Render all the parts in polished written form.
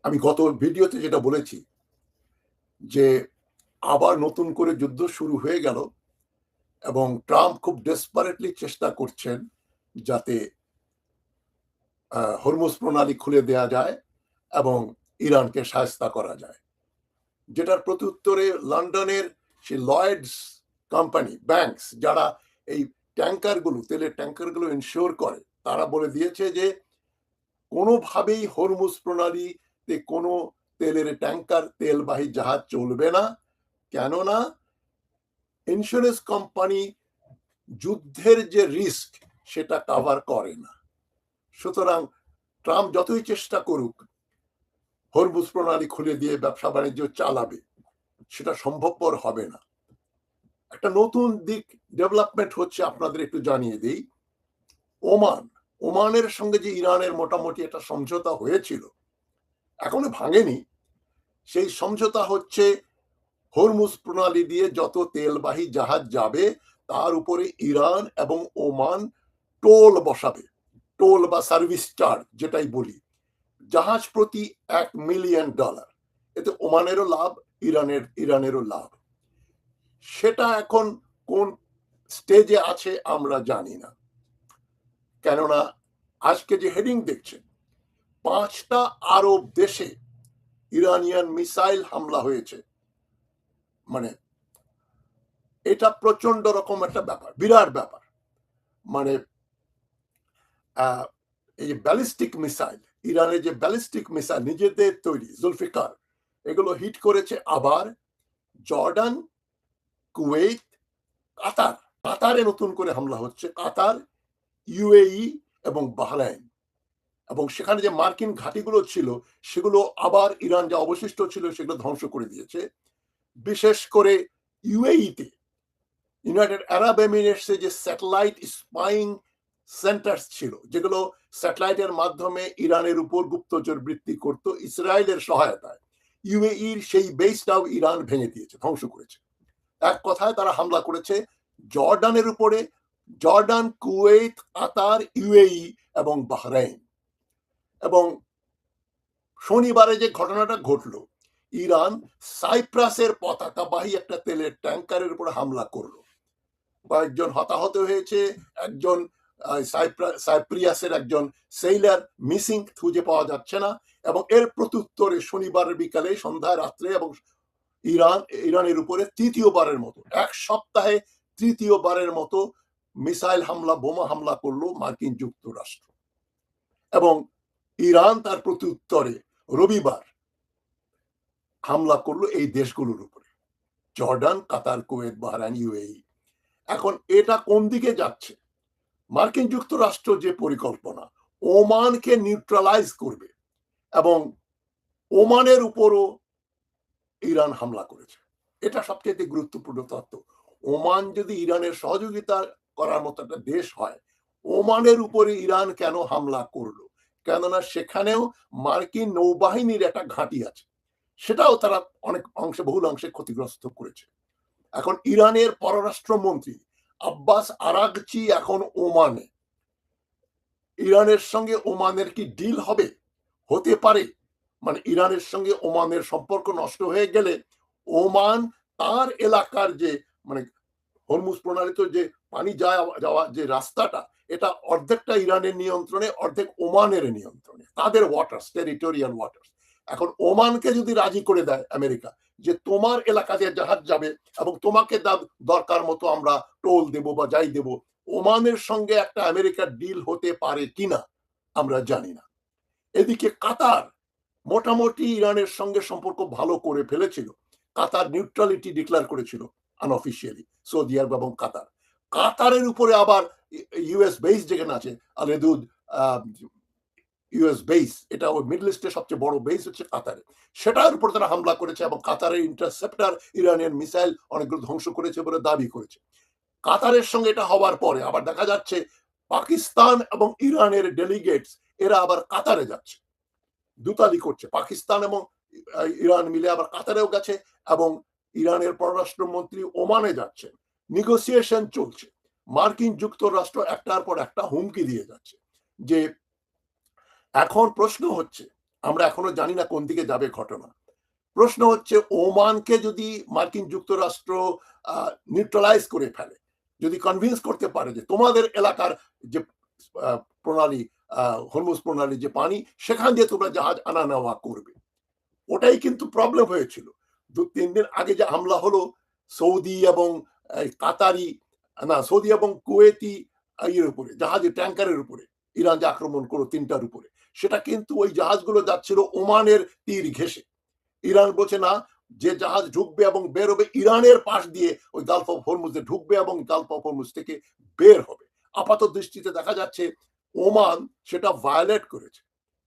আমি গত ভিডিওতে যেটা বলেছি যে আবার নতুন করে যুদ্ধ শুরু হয়ে গেল এবং ট্রাম্প খুব ডেসপারেটলি চেষ্টা করছেন যাতে হরমুজ প্রণালী খুলে দেয়া যায় এবং ইরানকে শায়েস্তা করা যায়, যেটার প্রত্যুত্তরে লন্ডনের সেই লয়েডস কোম্পানি ব্যাংকস যারা এই তেলের ট্যাঙ্কারগুলো ইনশিওর করে, তারা বলে দিয়েছে যে কোনোভাবেই হরমুজ প্রণালীতে কোনো তেলের ট্যাঙ্কার তেলবাহী জাহাজ চলবে না, কেননা ইন্স্যুরেন্স কোম্পানি যুদ্ধের যে রিস্ক সেটা কভার করে না। সুতরাং ট্রাম্প যতই চেষ্টা করুক হরমুজ প্রণালী খুলে দিয়ে ব্যবসা বাণিজ্য চালাবে, সেটা সম্ভবপর হবে না। একটা নতুন দিক ডেভেলপমেন্ট হচ্ছে, আপনাদের একটু জানিয়ে দিই। ওমানের সঙ্গে যে ইরানের মোটামুটি একটা সমঝোতা হয়েছিল, এখনো ভাঙেনি। সেই সমঝোতা হচ্ছে হরমুজ প্রণালী দিয়ে যত তেলবাহী জাহাজ যাবে তার উপরে ইরান এবং ওমান টোল বসাবে, টোল বা সার্ভিস চার্জ যেটাই বলি, জাহাজ প্রতি $1 মিলিয়ন। এতে ওমানেরও লাভ, ইরানেরও লাভ। সেটা এখন কোন স্টেজে আছে আমরা জানি না, কেননা আজকে যে হেডিং দেখছেন 5টা আরব দেশে ইরানিয়ান মিসাইল হামলা হয়েছে। মানে এটা প্রচন্ড রকম একটা ব্যাপার, বিরাট ব্যাপার। মানে এই যে ব্যালিস্টিক মিসাইল, ইরানের যে ব্যালিস্টিক মিসাইল নিজেদের তৈরি জুলফিকার, এগুলো হিট করেছে আবার জর্ডান, কুয়েত, কাতারে নতুন করে হামলা হচ্ছে, কাতার, ইউএই এবং বাহরাইন। এবং সেখানে যে মার্কিন ঘাঁটিগুলো ছিল সেগুলো আবার ইরান যা অবশিষ্ট ছিল সেগুলো ধ্বংস করে দিয়েছে। বিশেষ করে ইউএইতে, ইউনাইটেড আরব এমিরেটসে যে স্যাটেলাইট স্পাইং সেন্টার ছিল, যেগুলো স্যাটেলাইটের মাধ্যমে ইরানের উপর গুপ্তচর বৃত্তি করত ইসরায়েলের সহায়তায়, ইউএইর সেই বেসটাও ইরান ভেঙে দিয়েছে, ধ্বংস করেছে। এক কথায় তারা হামলা করেছে জর্ডানের উপরে, জর্ডান, কুয়েত, কাতার, ইউএই এবং বাহরাইন। এবং শনিবারে যে ঘটনাটা ঘটলো, ইরান সাইপ্রাসের পতাকাবাহী একটা তেলের ট্যাঙ্কারের উপর হামলা করলো, কয়েকজন হতাহত হয়েছে, একজন সাইপ্রিয়াসের একজন সেইলার মিসিং, খুঁজে পাওয়া যাচ্ছে না। এবং এর প্রত্যুত্তরে শনিবার বিকালে, সন্ধ্যায়, রাত্রে এবং ইরানের উপরে তৃতীয়বারের মতো, এক সপ্তাহে তৃতীয়বারের মতো মিসাইল হামলা, বোমা হামলা করলো মার্কিন যুক্তরাষ্ট্র। এবং ইরান তার প্রত্যুত্তরে রবিবার হামলা করলো এই দেশগুলোর উপরে, জর্ডান, কাতার, কুয়েত, বাহরাইন, ইউএই। এখন এটা কোন দিকে যাচ্ছে? মার্কিন যুক্তরাষ্ট্র যে পরিকল্পনা ওমানকে নিউট্রালাইজ করবে, এবং ওমানের উপরও ইরান হামলা করেছে। এটা সবচেয়ে গুরুত্বপূর্ণ তথ্য। ওমান যদি ইরানের সহযোগিতা করার মতো একটা দেশ হয়, ওমানের উপরে ইরান কেন হামলা করলো? কেননা সেখানেও মার্কিন নৌবাহিনীর একটা ঘাঁটি আছে, সেটাও তারা অনেক অংশে, বহুল অংশে ক্ষতিগ্রস্ত করেছে। এখন ইরানের পররাষ্ট্রমন্ত্রী আব্বাস আরাগচি এখন ওমানে। ইরানের সঙ্গে ওমানের কি ডিল হবে? হতে পারে। মানে ইরানের সঙ্গে ওমানের সম্পর্ক নষ্ট হয়ে গেলে ওমান তার এলাকার যে, মানে হরমুজ প্রণালীতে যে পানি যাওয়া যে রাস্তাটা, এটা অর্ধেকটা ইরানের নিয়ন্ত্রণে, অর্ধেক ওমানের নিয়ন্ত্রণে, তাদের ওয়াটার্স, টেরিটোরিয়াল ওয়াটার্স। এখন ওমানকে যদি রাজি করে দেয় আমেরিকা যে তোমার এলাকা দিয়ে জাহাজ যাবে এবং তোমাকে দরকার মতো আমরা টোল দেব বা যাই দেব, ওমানের সঙ্গে একটা আমেরিকার ডিল হতে পারে কিনা আমরা জানি না। এদিকে কাতার মোটামুটি ইরানের সঙ্গে সম্পর্ক ভালো করে ফেলেছিল, কাতার নিউট্রালিটি ডিক্লেয়ার করেছিল আনঅফিসিয়ালি, সৌদি আরব এবং কাতারের উপরে আবার ইউএস বেস যেখানে আছে আলেদুদ ইউএস বেস, এটা ওই মিডল ইস্টের সবচেয়ে বড় বেস হচ্ছে কাতারে, সেটার উপর তারা হামলা করেছে এবং কাতারের ইন্টারসেপ্টার ইরানিয়ান মিসাইল অনেকগুলো ধ্বংস করেছে বলে দাবি করেছে। কাতারের সঙ্গে এটা হওয়ার পরে আবার দেখা যাচ্ছে পাকিস্তান এবং ইরানের ডেলিগেটস এরা আবার কাতারে যাচ্ছে, দূতালি করছে। পাকিস্তান এবং ইরান মিলে আবার কাতারেও গেছে এবং ইরানের পররাষ্ট্রমন্ত্রী ওমানে যাচ্ছেন। নেগোসিয়েশন চলছে। মার্কিন যুক্তরাষ্ট্র একটার পর একটা হুমকি দিয়ে যাচ্ছে যে এখন প্রশ্ন হচ্ছে আমরা এখনো জানি না কোন দিকে যাবে ঘটনা। প্রশ্ন হচ্ছে ওমানকে যদি মার্কিন যুক্তরাষ্ট্র নিউট্রালাইজ করে ফেলে, যদি কনভিন্স করতে পারে যে তোমাদের এলাকার যে প্রণালী, হরমুজ প্রণালী যে পানি, সেখান দিয়ে তোমরা জাহাজ আনা নেওয়া করবে, ওটাই কিন্তু প্রবলেম হয়েছিল। 2-3 দিন আগে যে হামলা হলো সৌদি এবং কাতারি, না সৌদি এবং কুয়েতি ইয়ের উপরে, জাহাজের ট্যাঙ্কারের উপরে ইরান যে আক্রমণ করলো 3টার উপরে, সেটা কিন্তু ওই জাহাজগুলো যাচ্ছিল ওমানের তীর ঘেঁষে। ইরান বলছে না, যে জাহাজ ঢুকবে এবং বের হবে ইরানের পাশ দিয়ে ওই গালফ অফ হরমুজে ঢুকবে এবং গালফ অফ হরমুজ থেকে বের হবে। আপাত দৃষ্টিতে দেখা যাচ্ছে ওমান সেটা ভায়োলেট করেছে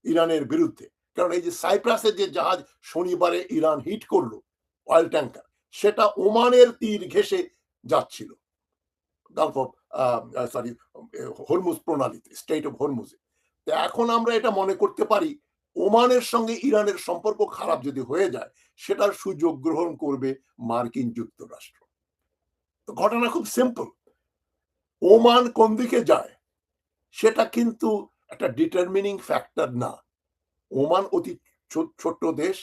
ইরানের বিরুদ্ধে, কারণ এই যে সাইপ্রাসের যে জাহাজ শনিবারে ইরান হিট করলো অয়েল ট্যাঙ্কার, সেটা ওমানের তীর ঘেঁষে যাচ্ছিল গালফ অফ সরি হরমুজ প্রণালীতে, স্টেট অফ হরমুজে। তো এখন আমরা এটা মনে করতে পারি ওমানের সঙ্গে ইরানের সম্পর্ক খারাপ যদি হয়ে যায়, সেটার সুযোগ গ্রহণ করবে মার্কিন যুক্তরাষ্ট্র। তো ঘটনা খুব সিম্পল। ওমান কোন দিকে যায় সেটা কিন্তু একটা ডিটারমিনিং ফ্যাক্টর না। ওমান অতি ছোট্ট দেশ,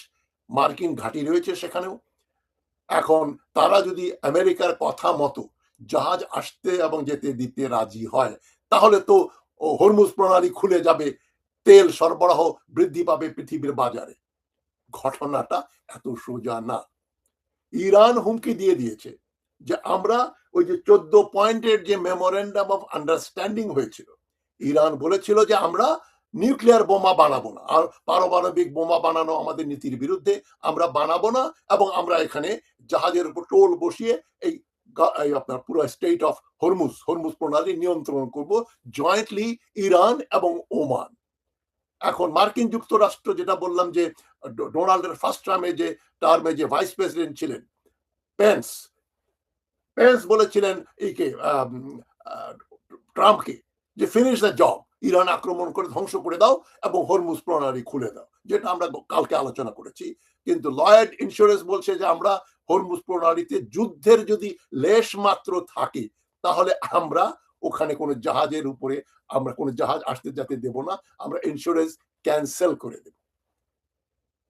মার্কিন ঘাঁটি রয়েছে সেখানেও। এখন তারা যদি আমেরিকার কথা মতো জাহাজ আসতে এবং যেতে দিতে রাজি হয়, তাহলে তো হরমুজ প্রণালী খুলে যাবে, তেল সরবরাহ বৃদ্ধি পাবে পৃথিবীর বাজারে। ঘটনাটা এত সোজা না। ইরান হুমকি দিয়ে দিয়েছে যে আমরা ওই যে 14 পয়েন্টের যে মেমোরেন্ডাম অফ আন্ডারস্ট্যান্ডিং হয়েছিল, ইরান বলেছিল যে আমরা নিউক্লিয়ার বোমা বানাবো না, আর পারমাণবিক বোমা বানানো আমাদের নীতির বিরুদ্ধে, আমরা বানাবো না, এবং আমরা এখানে জাহাজের উপর টোল বসিয়ে এই আপনার পুরো স্টেট অফ হরমুজ প্রণালী নিয়ন্ত্রণ করব, জয়েন্টলি ইরান এবং ওমান। এখন মার্কিন যুক্তরাষ্ট্র, যেটা বললাম যে ডোনাল্ডের ফার্স্ট টার্মে যে ভাইস প্রেসিডেন্ট ছিলেন পেন্স বলেছিলেন ট্রাম্পকে যে ফিনিশ দ্য জব, ইরান আক্রমণ করে ধ্বংস করে দাও এবং হরমুজ প্রণালী খুলে দাও, যেটা আমরা কালকে আলোচনা করেছি। কিন্তু লয়েড ইন্স্যুরেন্স বলছে যে আমরা হরমুজ প্রণালীতে যুদ্ধের যদি লেশ মাত্র থাকে, তাহলে আমরা ওখানে কোনো জাহাজের উপরে আমরা কোনো জাহাজ আসতে যেতে দেব না, আমরা ইন্স্যুরেন্স ক্যান্সেল করে দেব।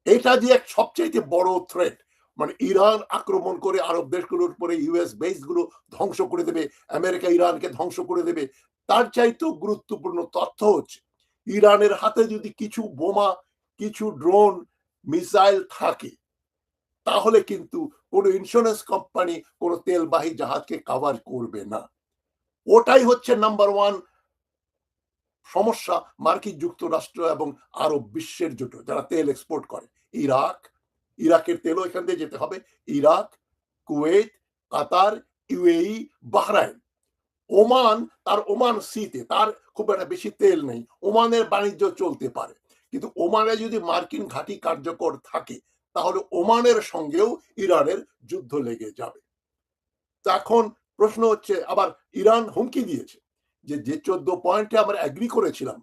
এটা যে এক সবচেয়ে বড় থ্রেট, মানে ইরান আক্রমণ করে আরব দেশগুলোর উপরে ইউএস বেস গুলো ধ্বংস করে দেবে, আমেরিকা ইরানকে ধ্বংস করে দেবে। তার চাইতেও গুরুত্বপূর্ণ তথ্য হচ্ছে ইরানের হাতে যদি কিছু বোমা, কিছু ড্রোন, মিসাইল থাকে, তাহলে কিন্তু কোনো ইন্স্যুরেন্স কোম্পানি কোনো তেলবাহী জাহাজকে কভার করবে না। ওটাই হচ্ছে নাম্বার 1 সমস্যা মার্কিন যুক্তরাষ্ট্র এবং আরব বিশ্বের জোট যারা তেল এক্সপোর্ট করে। ইরাকের তেলও এখান দিয়ে যেতে হবে। ইরাক, কুয়েত, কাতার, ইউএই, বাহরাইন। ওমান সিতে তার খুব একটা বেশি তেল নেই, ওমানের বাণিজ্য চলতে পারে, কিন্তু ওমানে যদি মার্কিন ঘাঁটি কার্যকর থাকে, তাহলে ওমানের সঙ্গেও ইরানের যুদ্ধ লেগে যাবে। তো এখন প্রশ্ন হচ্ছে, আবার ইরান হুমকি দিয়েছে যে 14 পয়েন্টে আমরা এগ্রি করেছিলাম,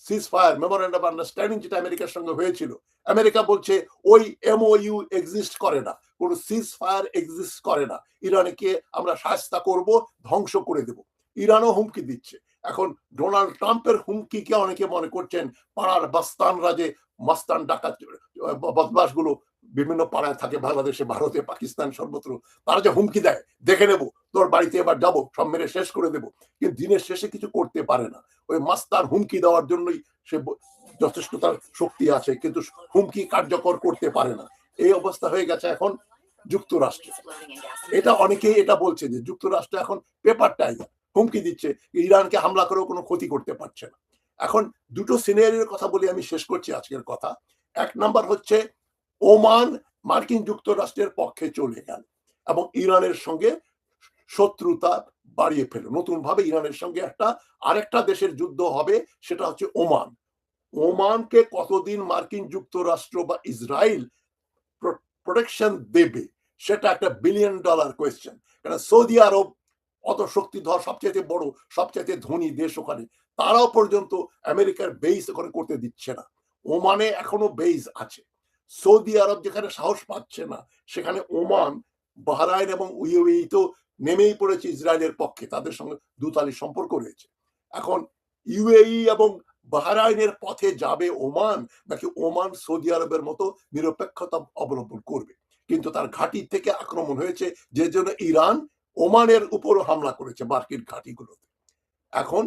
সিজ ফায়ার মেমোরেন্ডাম অফ আন্ডারস্ট্যান্ডিং যেটা আমেরিকার সঙ্গে হয়েছিল, আমেরিকা বলছে ওই এমওইউ এক্সিস্ট করে না, কোনো সিজ ফায়ার এক্সিস্ট করে না, ইরানকে আমরা শাস্তা করব, ধ্বংস করে দেব। ইরানও হুমকি দিচ্ছে। এখন ডোনাল্ড ট্রাম্পের হুমকিকে অনেকে মনে করছেন পাড়ার বাস্তানরা, যে মাস্তান ডাকাত বদমাশগুলো বিভিন্ন পাড়ায় থাকে, বাংলাদেশে, ভারতে, পাকিস্তান, সর্বত্র, তারা যে হুমকি দেয়, দেখে নেব, তোর বাড়িতে এবার যাবো, সব মেরে শেষ করে দেবো, কিন্তু দিনের শেষে কিছু করতে পারে না। ওই মাস্তান হুমকি দেওয়ার জন্যই সে যথেষ্ট তার শক্তি আছে, কিন্তু হুমকি কার্যকর করতে পারে না। এই অবস্থা হয়ে গেছে এখন যুক্তরাষ্ট্রে। এটা অনেকেই এটা বলছে যে যুক্তরাষ্ট্র এখন পেপার টাইগার, হুমকি দিচ্ছে, ইরানকে হামলা করেও কোনো ক্ষতি করতে পারছে না। এখন দুটো সিনারিওর কথা বলে আমি শেষ করছি আজকের কথা। এক নাম্বার হচ্ছে ওমান মার্কিন যুক্তরাষ্ট্রের পক্ষে চলে গেল এবং ইরানের সঙ্গে শত্রুতা বাড়িয়ে ফেল, নতুন ভাবে ইরানের সঙ্গে আরেকটা দেশের যুদ্ধ হবে, সেটা হচ্ছে ওমান। ওমানকে কতদিন মার্কিন যুক্তরাষ্ট্র বা ইসরায়েল প্রোটেকশন দেবে, সেটা একটা $1 বিলিয়ন কোয়েশ্চেন। কারণ সৌদি আরব অত শক্তিধর, সবচেয়ে বড়, সবচেয়ে ধনী দেশ ওখানে, তারাও পর্যন্ত আমেরিকার বেস ওখানে করতে দিচ্ছে না। ওমানে এখনো বেস আছে। সৌদি আরব যেখানে সাহস পাচ্ছে না, সেখানে ওমান, বাহরাইন এবং ইউএই তো নেমেই পড়েছে ইসরায়েলের পক্ষে, তাদের সঙ্গে দুতালি সম্পর্ক রয়েছে। এখন ইউএই এবং বাহরাইনের পথে যাবে ওমান, নাকি ওমান সৌদি আরবের মতো নিরপেক্ষতা অবলম্বন করবে? কিন্তু তার ঘাঁটি থেকে আক্রমণ হয়েছে, যে জন্য ইরান ওমানের উপরও হামলা করেছে, মার্কিন ঘাঁটিগুলোতে। এখন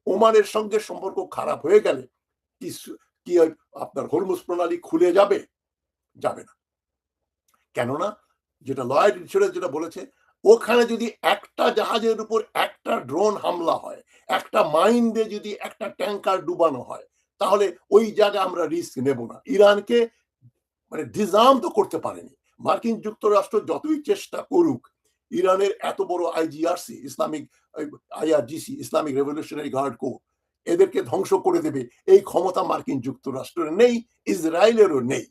ওমানের সঙ্গে সম্পর্ক খারাপ হয়ে গেলে কি কি আপনার হরমুজ প্রণালী খুলে যাবে? যাবে না। কেননা যেটা লয়েড ইন্স্যুরেন্স যেটা বলেছে, ওখানে যদি একটা জাহাজের উপর একটা ড্রোন হামলা হয়, একটা মাইন দিয়ে যদি একটা ট্যাঙ্কার ডুবানো হয়, তাহলে ওই জায়গায় আমরা রিস্ক নেব না। ইরানকে মানে ডিজার্ম তো করতে পারেনি। মার্কিন যুক্তরাষ্ট্র যতই চেষ্টা করুক, ইরানের এত বড় IGRC, Islamic IRGC, Islamic revolutionary guard corps, এদেরকে ধ্বংস করে দেবে এই ক্ষমতা মার্কিন যুক্তরাষ্ট্রের নেই, ইসরায়েলেরও নেই।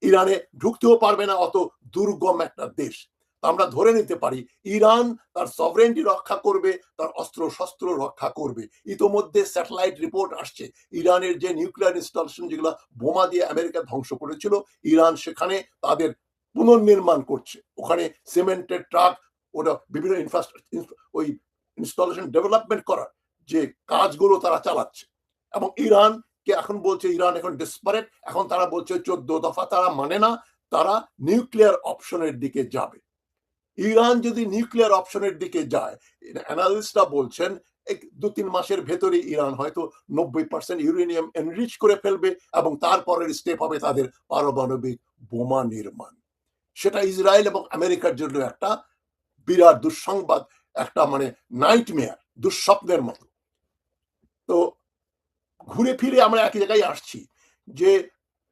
ইরানে ঢুকতেও পারবে না, অত দুর্গম একটা দেশ। আমরা ধরে নিতে পারি ইরান তার সভরেন্টি রক্ষা করবে, তার অস্ত্র শস্ত্র রক্ষা করবে। ইতোমধ্যে স্যাটেলাইট রিপোর্ট আসছে, ইরানের যে নিউক্লিয়ার ইনস্টলেশন যেগুলো বোমা দিয়ে আমেরিকা ধ্বংস করেছিল, ইরান সেখানে তাদের পুনর্নির্মাণ করছে। ওখানে সিমেন্টের ট্রাক, ওটা বিভিন্ন ওই ইনস্টলেশন ডেভেলপমেন্ট করার যে কাজগুলো তারা চালাচ্ছে। এবং ইরান কে এখন বলছে, ইরান এখন ডেসপারেট, এখন তারা বলছে 14 দফা তারা মানে না, তারা নিউক্লিয়ার অপশনের দিকে যাবে। ইরান যদি নিউক্লিয়ার অপশনের দিকে যায়, অ্যানালিস্টরা বলছেন 2-3 মাসের ভেতরে ইরান হয়তো 90% ইউরেনিয়াম এনরিচ করে ফেলবে, এবং তারপরের স্টেপ হবে তাদের পারমাণবিক বোমা নির্মাণ। সেটা ইসরায়েল এবং আমেরিকার জন্য একটা বিরাট দুঃসংবাদ, একটা মানে নাইটমেয়ার, দুঃস্বপ্নের মতো। তো ঘুরে ফিরে আমরা একই জায়গায় আসছি, যে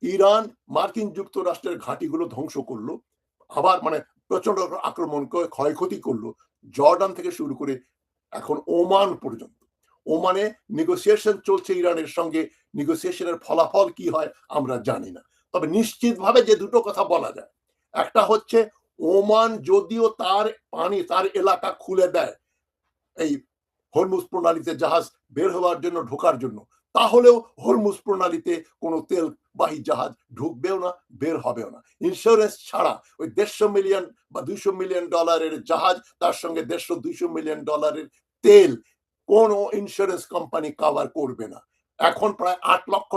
ইরান মার্কিন যুক্তরাষ্ট্রের ঘাঁটিগুলো ধ্বংস করলো, আবার মানে প্রচন্ড আক্রমণ করে ক্ষয়ক্ষতি করলো, জর্ডান থেকে শুরু করে এখন ওমান পর্যন্ত। ওমানে নেগোসিয়েশন চলছে ইরানের সঙ্গে, নেগোসিয়েশনের ফলাফল কি হয় আমরা জানি না। তবে নিশ্চিতভাবে যে দুটো কথা বলা যায়, একটা হচ্ছে ওমান যদিও তার পানি, তার এলাকা খুলে দেয় এই হরমুজ প্রণালীতে জাহাজ বের হওয়ার জন্য, ঢোকার জন্য, তাহলেও হরমুজ প্রণালীতে কোনো তেলবাহী জাহাজ ঢুকবেও না, বের হবেও না। ইন্স্যুরেন্স ছাড়া ওই 150 মিলিয়ন বা 200 মিলিয়ন ডলারের জাহাজ, তার সঙ্গে 150-200 মিলিয়ন ডলারের তেল, কোন ইন্স্যুরেন্স কোম্পানি কভার করবে না। এখন প্রায় $8 লক্ষ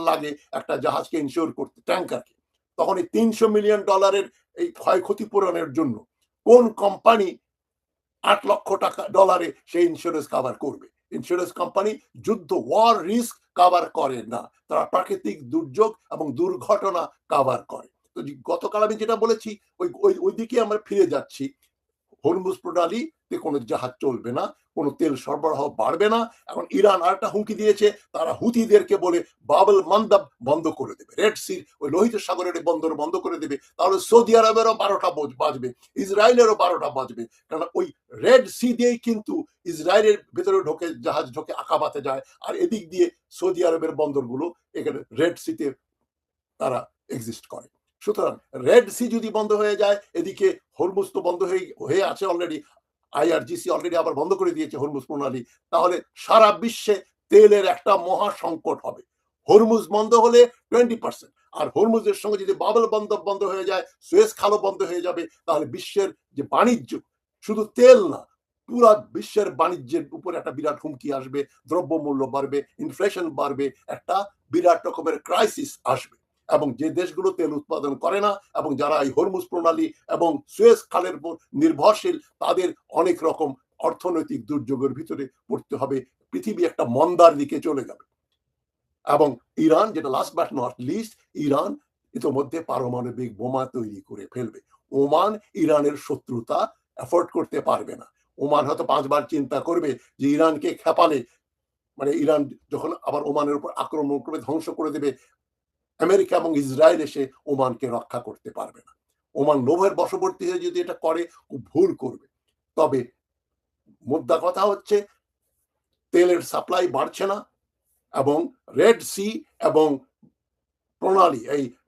লাগে একটা জাহাজকে ইন্স্যুর করতে, ট্যাঙ্কারকে। তখন এই 300 মিলিয়ন ডলারের এই ক্ষয়ক্ষতি পূরণের জন্য কোন কোম্পানি $8 লক্ষ সেই ইন্স্যুরেন্স কভার করবে? ইন্স্যুরেন্স কোম্পানি যুদ্ধ, ওয়ার রিস্ক কভার করে না, তারা প্রাকৃতিক দুর্যোগ এবং দুর্ঘটনা কভার করে। তো গতকাল আমি যেটা বলেছি, ওই দিকে আমরা ফিরে যাচ্ছি। হরমুজ প্রণালীতে কোনো জাহাজ চলবে না, কোনো তেল সরবরাহ বাড়বে না। এখন ইরান আরেকটা হুমকি দিয়েছে, তারা হুথিদেরকে বলে বাবল মান্দাব বন্ধ করে দেবে, রেড সি, ওই লোহিত সাগরের বন্দর বন্ধ করে দেবে। তাহলে সৌদি আরবেরও 12টা বাজবে, ইসরায়েলেরও 12টা বাজবে। কারণ ওই রেড সি দিয়েই কিন্তু ইসরায়েলের ভেতরে ঢোকে, জাহাজ ঢোকে, আকাবাতে যায়, আর এদিক দিয়ে সৌদি আরবের বন্দরগুলো এখানে রেড সিতে তারা এক্সিস্ট করে। সুতরাং রেড সি যদি বন্ধ হয়ে যায়, এদিকে হরমুজ তো বন্ধ হয়ে আছে অলরেডি, আইআরজিসি অলরেডি আবার বন্ধ করে দিয়েছে হরমুজ প্রণালী, তাহলে সারা বিশ্বে তেলের একটা মহা সংকট হবে। হরমুজ বন্ধ হলে 20%, আর হরমুজের সঙ্গে যদি বাবল বন্ধ হয়ে যায়, সুয়েজ খালও বন্ধ হয়ে যাবে, তাহলে বিশ্বের যে বাণিজ্য, শুধু তেল না, পুরা বিশ্বের বাণিজ্যের উপরে একটা বিরাট হুমকি আসবে, দ্রব্যমূল্য বাড়বে, ইনফ্লেশন বাড়বে, একটা বিরাট রকমের ক্রাইসিস আসবে। এবং যে দেশগুলো তেল উৎপাদন করে না এবং যারা এই হরমুজ প্রণালী এবং সুয়েজ খালের উপর নির্ভরশীল, তাদের অনেক রকম অর্থনৈতিক দুর্যোগের ভিতরে পড়তে হবে, পৃথিবী একটা মন্দার দিকে চলে যাবে। এবং ইরান, যেটা last but not list, Iran ইতোমধ্যে পারমাণবিক বোমা তৈরি করে ফেলবে। ওমান ইরানের শত্রুতা অ্যাফোর্ড করতে পারবে না। ওমান হয়তো 5 বার চিন্তা করবে যে ইরানকে খেপালে, মানে ইরান যখন আবার ওমানের উপর আক্রমণ করবে, ধ্বংস করে দেবে, আমেরিকা এবং ইসরায়েল এসে ওমানকে রক্ষা করতে পারবে না। ওমান লোভের বশবর্তী হয়ে যদি এটা করে, খুব ভুল করবে। তবে মুদ্রা কথা হচ্ছে, তেলের সাপ্লাই বাড়ছে না, এবং রেড সি এবং প্রণালী,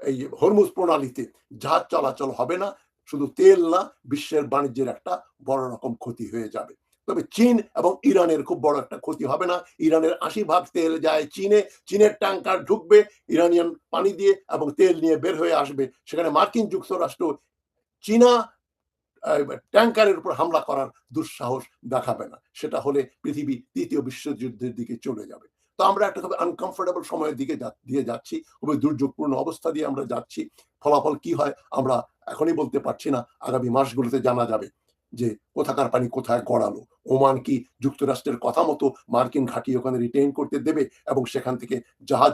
এই হরমুজ প্রণালীতে জাহাজ চলাচল হবে না। শুধু তেল না, বিশ্বের বাণিজ্যের একটা বড় রকম ক্ষতি হয়ে যাবে। তবে চীন এবং ইরানের খুব বড় একটা ক্ষতি হবে না। ইরানের 80% তেল যায় চীনে, চীনের ট্যাঙ্কার ঢুকবে ইরানিয়ান পানি দিয়ে এবং তেল নিয়ে বের হয়ে আসবে। সেখানে মার্কিন যুক্তরাষ্ট্র চীনা ট্যাঙ্কারের উপর হামলা করার দুঃসাহস দেখাবে না। সেটা হলে পৃথিবী 3য় বিশ্বযুদ্ধের দিকে চলে যাবে। তো আমরা একটা খুবই আনকমফোর্টেবল সময়ের দিকে দিয়ে যাচ্ছি, খুবই দুর্যোগপূর্ণ অবস্থা দিয়ে আমরা যাচ্ছি। ফলাফল কি হয় আমরা এখনই বলতে পারছি না, আগামী মাসগুলোতে জানা যাবে যে কোথাকার পানি কোথায় গড়ালো। ওমান কি যুক্তরাষ্ট্রের কথা মতো মার্কিন ঘাঁটি ওখানে রিটেইন করতে দেবে এবং সেখান থেকে জাহাজ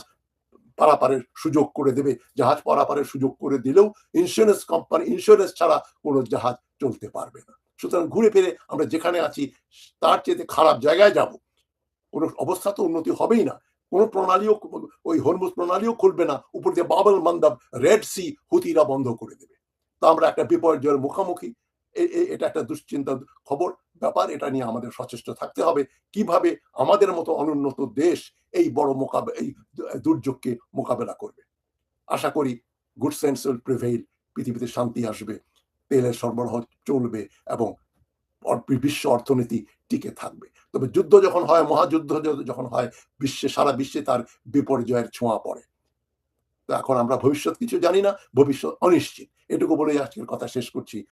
পারাপারের সুযোগ করে দেবে? জাহাজ পারাপারের সুযোগ করে দিলেও ইন্স্যুরেন্স কোম্পানি ইন্স্যুরেন্স ছাড়া কোনো জাহাজ চলতে পারবে না। সুতরাং ঘুরে ফিরে আমরা যেখানে আছি তার চেয়ে খারাপ জায়গায় যাব। কোনো অবস্থা তো উন্নতি হবেই না। কোনো প্রণালীও ওই হরমুজ প্রণালীও খুলবে না। উপর দিয়ে বাবল মান্দাব রেড সি হুতিরা বন্ধ করে দেবে। তো আমরা একটা বিপর্যয়ের মুখোমুখি। এটা একটা দুশ্চিন্তার খবর ব্যাপার। এটা নিয়ে আমাদের সচেষ্ট থাকতে হবে। কিভাবে আমাদের মতো অনুন্নত দেশ এই বড় এই দুর্যোগকে মোকাবেলা করবে। আশা করি গুড সেন্স উইল প্রিভেইল, পৃথিবীতে শান্তি আসবে, তেলের সরবরাহ চলবে এবং বিশ্ব অর্থনীতি টিকে থাকবে। তবে যুদ্ধ যখন হয়, মহাযুদ্ধ যখন হয়, সারা বিশ্বে তার বিপর্যয়ের ছোঁয়া পড়ে। তো এখন আমরা ভবিষ্যৎ কিছু জানি না, ভবিষ্যৎ অনিশ্চিত। এটুকু বলেই আজকের কথা শেষ করছি।